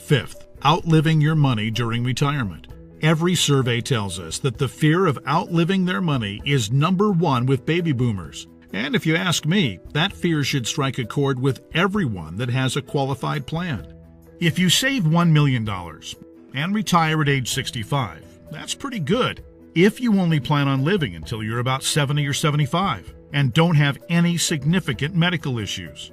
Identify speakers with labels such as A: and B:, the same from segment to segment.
A: Fifth, outliving your money during retirement. Every survey tells us that the fear of outliving their money is number one with baby boomers. And if you ask me, that fear should strike a chord with everyone that has a qualified plan. If you save $1 million and retire at age 65, that's pretty good if you only plan on living until you're about 70 or 75 and don't have any significant medical issues.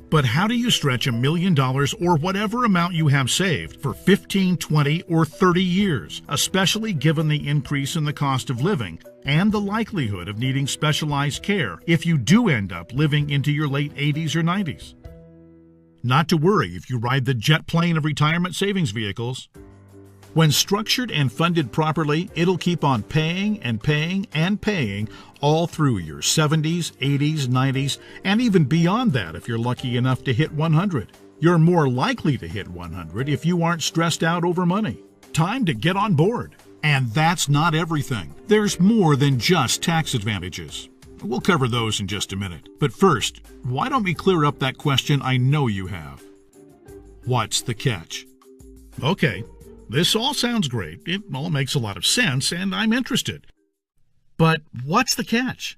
A: But how do you stretch $1 million or whatever amount you have saved for 15, 20, or 30 years, especially given the increase in the cost of living and the likelihood of needing specialized care if you do end up living into your late 80s or 90s? Not to worry if you ride the jet plane of retirement savings vehicles. When structured and funded properly, it'll keep on paying and paying and paying all through your 70s, 80s, 90s, and even beyond that if you're lucky enough to hit 100. You're more likely to hit 100 if you aren't stressed out over money. Time to get on board. And that's not everything. There's more than just tax advantages. We'll cover those in just a minute. But first, why don't we clear up that question I know you have? What's the catch? Okay. This all sounds great, it all makes a lot of sense, and I'm interested. But what's the catch?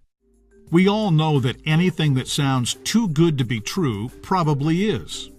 A: We all know that anything that sounds too good to be true probably is.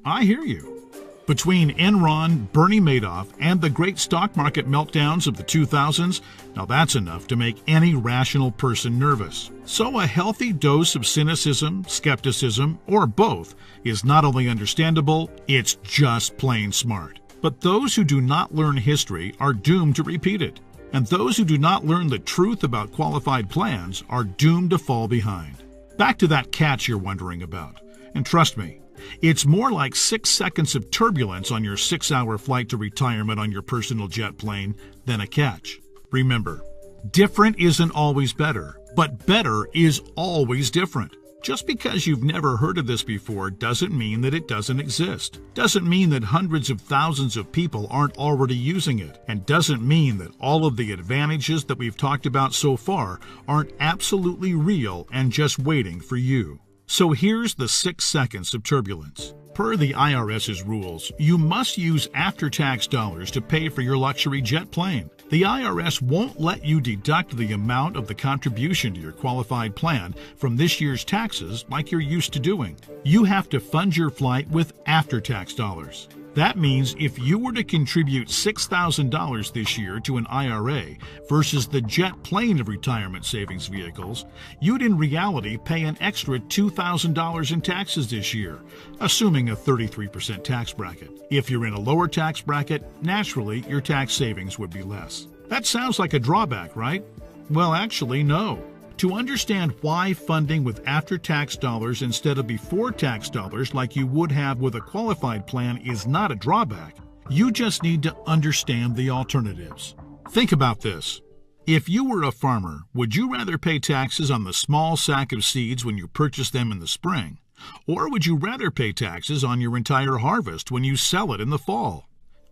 A: I hear you. Between Enron, Bernie Madoff, and the great stock market meltdowns of the 2000s, now that's enough to make any rational person nervous. So a healthy dose of cynicism, skepticism, or both is not only understandable, it's just plain smart. But those who do not learn history are doomed to repeat it, and those who do not learn the truth about qualified plans are doomed to fall behind. Back to that catch you're wondering about, and trust me, it's more like 6 seconds of turbulence on your 6-hour flight to retirement on your personal jet plane than a catch. Remember, different isn't always better, but better is always different. Just because you've never heard of this before doesn't mean that it doesn't exist. Doesn't mean that hundreds of thousands of people aren't already using it. And doesn't mean that all of the advantages that we've talked about so far aren't absolutely real and just waiting for you. So here's the 6 seconds of turbulence. Per the IRS's rules, you must use after-tax dollars to pay for your luxury jet plane. The IRS won't let you deduct the amount of the contribution to your qualified plan from this year's taxes like you're used to doing. You have to fund your flight with after-tax dollars. That means if you were to contribute $6,000 this year to an IRA versus the jet plane of retirement savings vehicles, you'd in reality pay an extra $2,000 in taxes this year, assuming a 33% tax bracket. If you're in a lower tax bracket, naturally your tax savings would be less. That sounds like a drawback, right? Well, actually, no. To understand why funding with after-tax dollars instead of before-tax dollars like you would have with a qualified plan is not a drawback, you just need to understand the alternatives. Think about this. If you were a farmer, would you rather pay taxes on the small sack of seeds when you purchase them in the spring? Or would you rather pay taxes on your entire harvest when you sell it in the fall?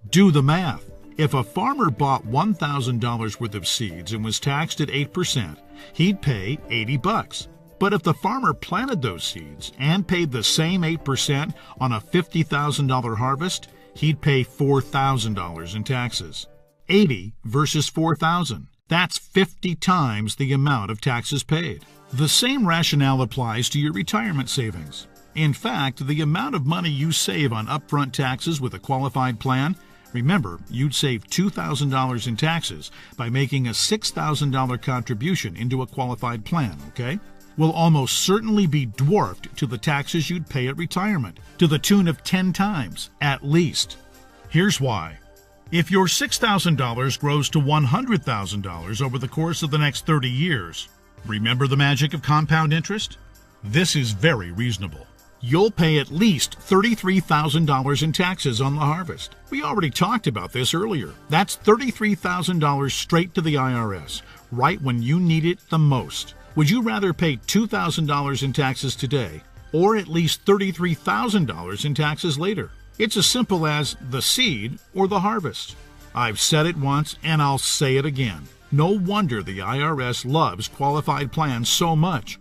A: Do the math. If a farmer bought $1,000 worth of seeds and was taxed at 8%, he'd pay $80. But if the farmer planted those seeds and paid the same 8% on a $50,000 harvest, he'd pay $4,000 in taxes. 80 versus 4,000. That's 50 times the amount of taxes paid. The same rationale applies to your retirement savings. In fact, the amount of money you save on upfront taxes with a qualified plan, remember, you'd save $2,000 in taxes by making a $6,000 contribution into a qualified plan, okay? Will almost certainly be dwarfed to the taxes you'd pay at retirement, to the tune of 10 times, at least. Here's why. If your $6,000 grows to $100,000 over the course of the next 30 years, remember the magic of compound interest? This is very reasonable. You'll pay at least $33,000 in taxes on the harvest. We already talked about this earlier. That's $33,000 straight to the IRS, right when you need it the most. Would you rather pay $2,000 in taxes today, or at least $33,000 in taxes later? It's as simple as the seed or the harvest. I've said it once and I'll say it again. No wonder the IRS loves qualified plans so much.